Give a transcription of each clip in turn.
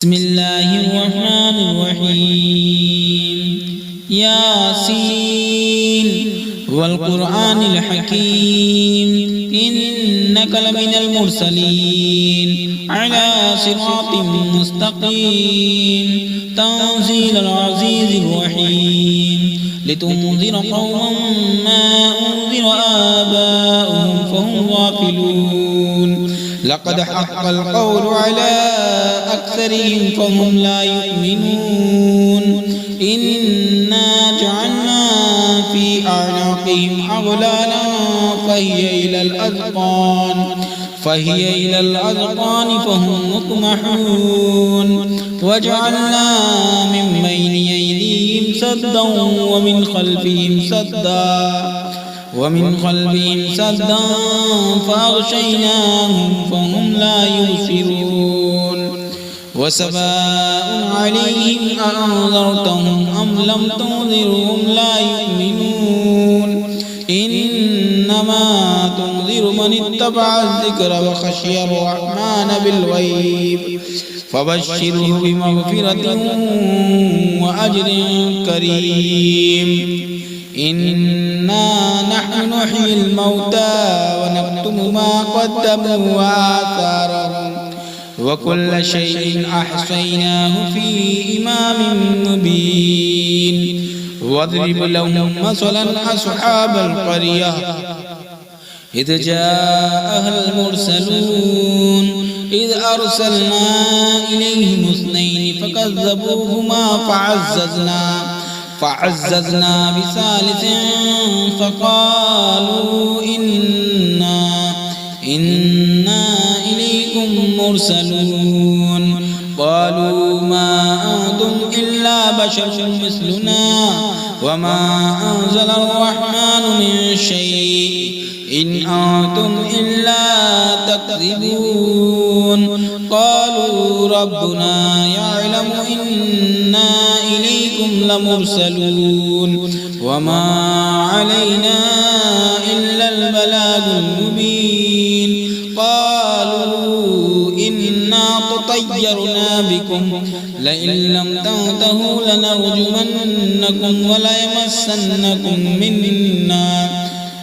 بسم الله الرحمن الرحيم ياسين والقرآن الحكيم إنك لمن المرسلين على صراط مستقيم تنزيل العزيز الرحيم لتنذر قوما ما أنذر آباؤهم فهم غافلون لقد حق القول على أكثرهم فهم لا يؤمنون إنا جعلنا في أعناقهم أغلالا فهي إلى الأذقان فهم مطمحون وجعلنا من بين أيديهم سدا ومن خلفهم سدا فأغشيناهم فهم لا يبصرون وسواء عليهم أأنذرتهم أم لم تنذرهم لا يؤمنون إنما تنذر من اتبع الذكر وخشي الرحمن بالغيب فبشره بمغفرة وأجر كريم إنا نحن نحيي الموتى ونكتب ما قدموا وآثارهم وكل شيء أحصيناه في إمام مبين واضرب لهم مثلا أصحاب القرية إذ جاءها المرسلون إذ أرسلنا إليهم اثنين فكذبوهما فعززنا بثالث فقالوا إنا إليكم مرسلون قالوا ما أنتم إلا بشر مثلنا وما أنزل الرحمن من شيء إن أنتم إلا تكذبون قالوا ربنا يعلم إنا إليكم لمرسلون وما علينا إلا البلاغ المبين قالوا إنا تطيرنا بكم لئن لم تنتهوا لنرجمنكم وليمسنكم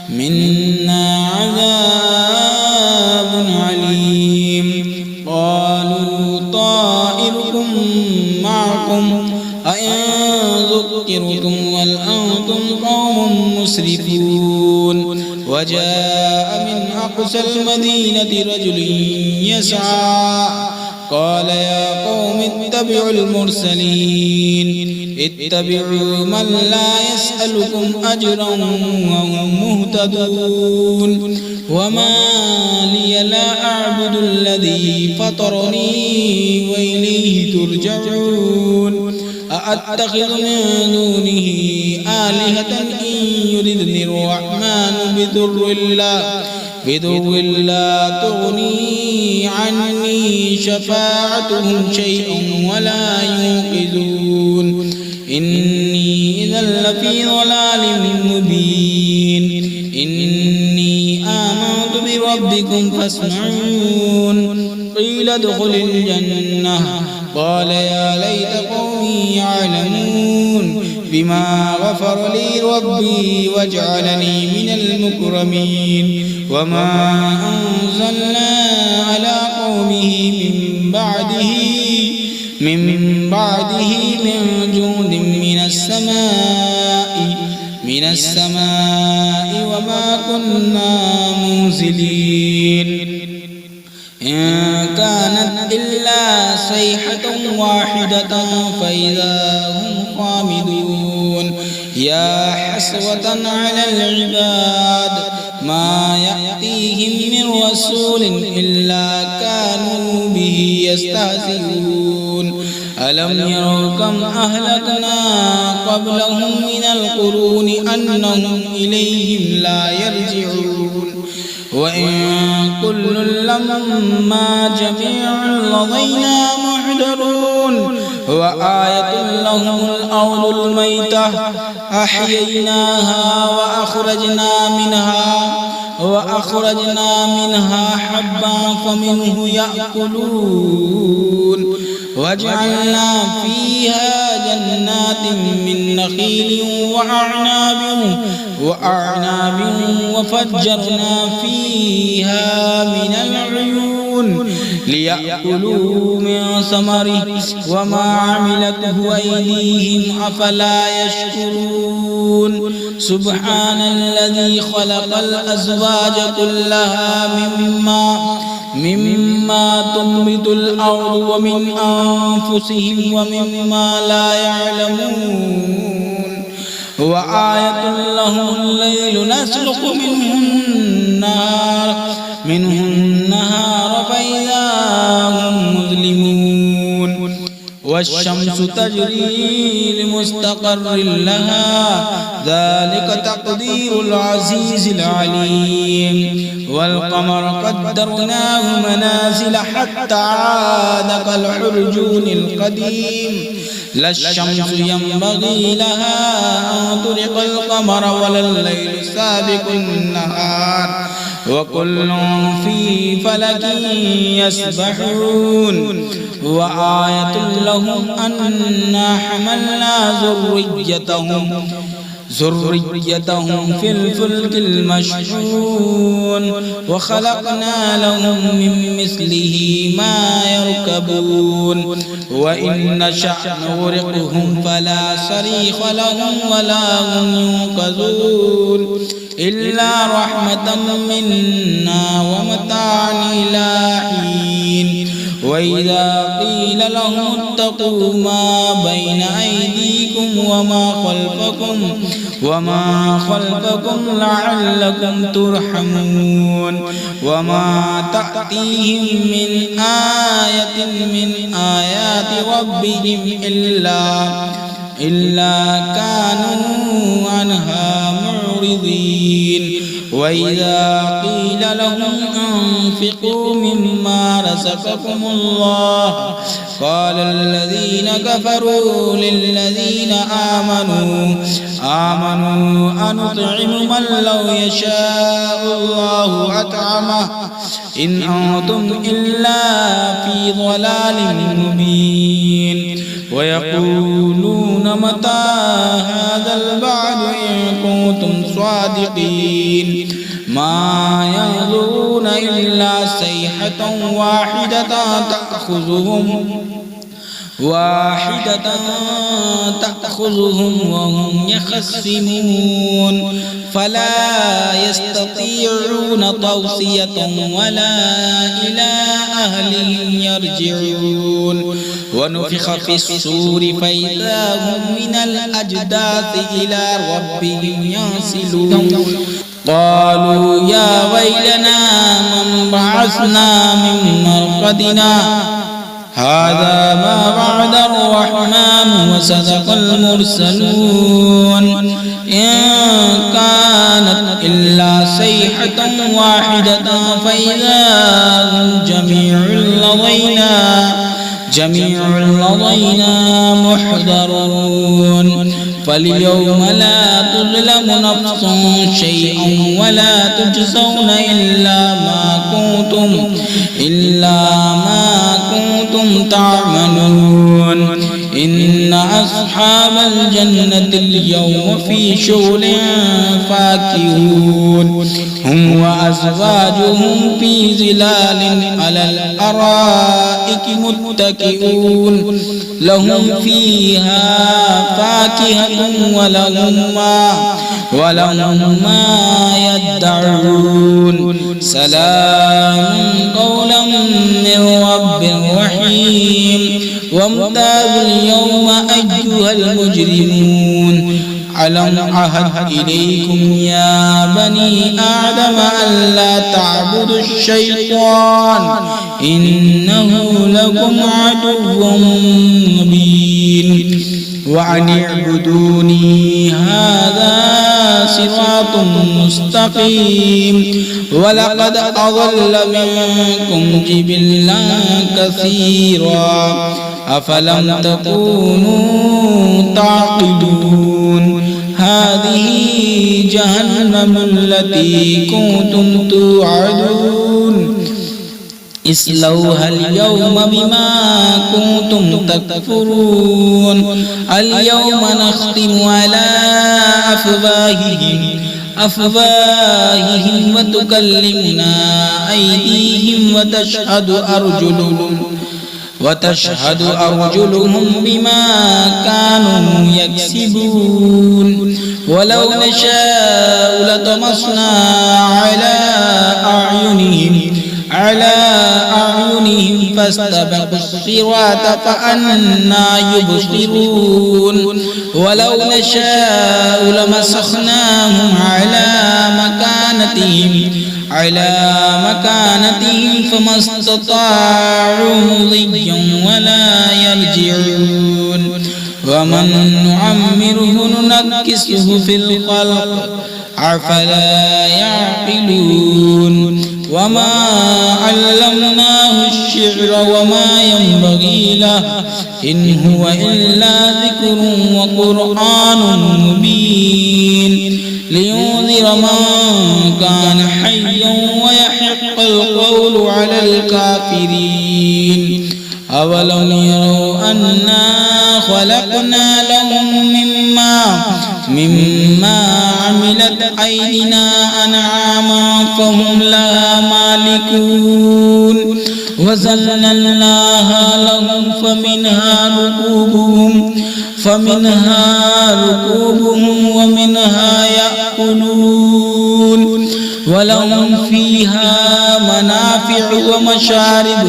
منا عذاب عليم قالوا طائركم معكم أئن ذكرتم بل أنتم قوم مسرفون وجاء من أقصى المدينة رجل يسعى قال يا قوم اتبعوا المرسلين اتبعوا من لا يسألكم أجرا وهم مهتدون وما لي لا أعبد الذي فطرني وإليه ترجعون أأتخذ من دونه آلهة إن يردني الرحمن بضر لا تغني عني شفاعتهم شيئا ولا ينقذون إني إذا لفي ضلال مبين إني آمنت بربكم فاسمعون قيل ادخل الجنة قال يا ليت قومي يعلمون بما غفر لي ربي وجعلني من المكرمين وما أنزلنا على قومه من بعده من جند من السماء وما كنا منزلين إن كانت إلا صيحة واحدة فإذا هم خامدون يا حسرة على العباد ما يأتيهم من رسول إلا كانوا به يستهزئون ألم يروا كم أهلكنا قبلهم من القرون أنهم إليهم لا يرجعون وإن كل لما جميع لدينا محضرون وآية لهم الأرض الميتة أحييناها وأخرجنا منها حبا فمنه يأكلون وجعلنا فيها جنات من نخيل وأعناب وفجرنا فيها من العيون ليأكلوا من ثمره وما عملته أيديهم أفلا يشكرون سبحان الذي خلق الأزواج كلها مما تنبت الأرض ومن أنفسهم ومما لا يعلمون وآية لهم الليل نسلخ منه النهار فإذا هم مظلمون والشمس تجري لمستقر لها ذلك تقدير العزيز العليم والقمر قدرناه منازل حتى عاد كالعرجون القديم لا الشمس ينبغي لها أن تدرك القمر ولا الليل سابق النهار وكل في فلك يسبحون وآية لهم أنا حملنا ذريتهم في الفلك المشحون وخلقنا لهم من مثله ما يركبون وإن نشأ نغرقهم فلا صريخ لهم ولا هم ينقذون إلا رحمة منا ومتاعا إلى حين وإذا قيل لهم اتقوا ما بين أيديكم وما خلفكم لعلكم ترحمون وما تأتيهم من آية من آيات ربهم إلا كانوا عنها معرضين وإذا قيل لهم أنفقوا مما رزقكم الله قال الذين كفروا للذين آمنوا أنطعم من لو يشاء الله أطعمه إن أنتم إلا في ضلال مبين ويقولون متى هذا الوعد إن كنتم صادقين ما ينظرون إلا صيحة واحدة تأخذهم وهم يخصمون فلا يستطيعون توصية ولا إلى أهلهم يرجعون ونفخ في الصور فإذا هم من الأجداث إلى ربهم ينسلون قالوا يا ويلنا من بعثنا من مرقدنا هذا ما وعد الرحمن وصدق المرسلون إن كانت إلا صيحة واحدة فإذا هم جميع لدينا محضرون فاليوم لا تظلم نفس شيئا ولا تجزون إلا ما كنتم تعملون إن أصحاب الجنة اليوم في شغل فاكهون هم وأزواجهم في ظلال على الأرائك متكئون لهم فيها فاكهة ولهم ما يدعون سلام قولا من رب رحيم وامتازوا اليوم أيها المجرمون ألم أعهد إليكم يا بني آدم ألا تعبدوا الشيطان إنه لكم عدو مبين وأن اعبدوني هذا صراط مستقيم ولقد أضل منكم جبلا كثيرا أفلم تكونوا تعقلون هذه جهنم التي كنتم توعدون اصلوها اليوم بما كنتم تكفرون اليوم نختم على أفواههم وتكلمنا أيديهم وتشهد أرجلهم بما كانوا يكسبون ولو نشاء لطمسنا على أعينهم فاستبقوا الصراط فأنى يبصرون ولو نشاء لمسخناهم على مكانتهم فما استطاعوا مضيا ولا يرجعون ومن نعمره ننكسه في الخلق أفلا يعقلون وما علمناه الشعر وما ينبغي له إن هو إلا ذكر وقرآن مبين لينذر من كان حيا ويحق القول على الكافرين أولم يروا أنا خلقنا لهم مما عملت أيدينا أنعاما فهم لها مالكون وذللناها لهم فمنها ركوبهم ومنها يأكلون ولهم فيها منافع ومشارب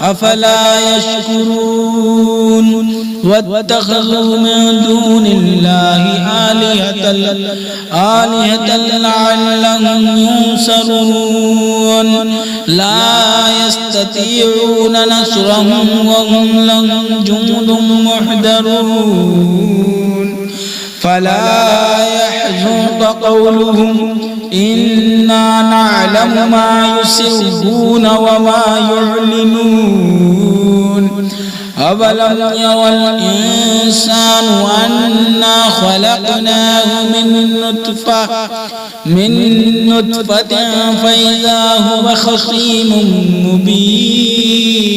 أفلا يشكرون واتخذوا من دون الله آلهة لعلهم ينصرون لا يستطيعون نصرهم وهم لهم جند محضرون فلا يحزنك قولهم إنا نعلم ما يسرون وما يعلنون أولم يرى الإنسان أنا خلقناه من نطفة فإذا هو خصيم مبين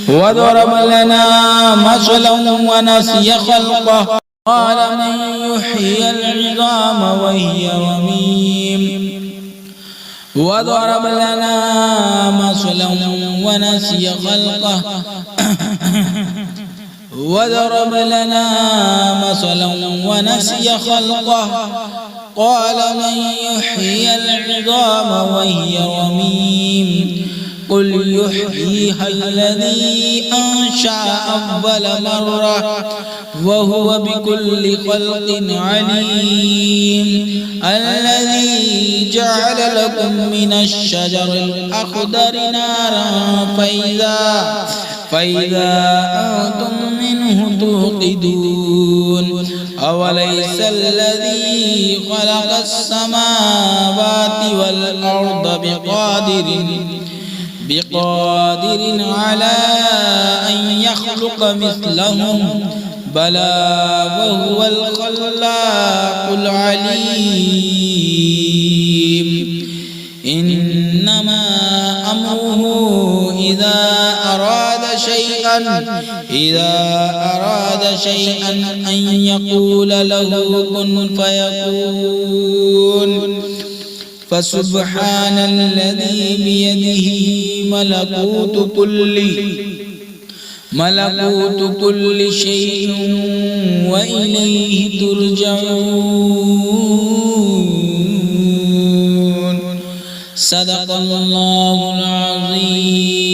وضرب لنا مثلا ونسي خلقه قال من يحيي العظام وهي رميم وضرب لنا مثلا ونسي خلقه قال من يحيي العظام وهي رميم قل يحييها الذي أنشأ أول مرة وهو بكل خلق عليم الذي جعل لكم من الشجر الأخضر نارا فإذا أنتم منه توقدون أوليس الذي خلق السماوات والأرض بقادر على أن يخلق مثلهم بلى وهو الخلاق العليم إنما أمره إذا أراد شيئا أن يقول له كن فيكون فسبحان الذي بيده ملكوت كل شيء وإليه ترجعون صدق الله العظيم.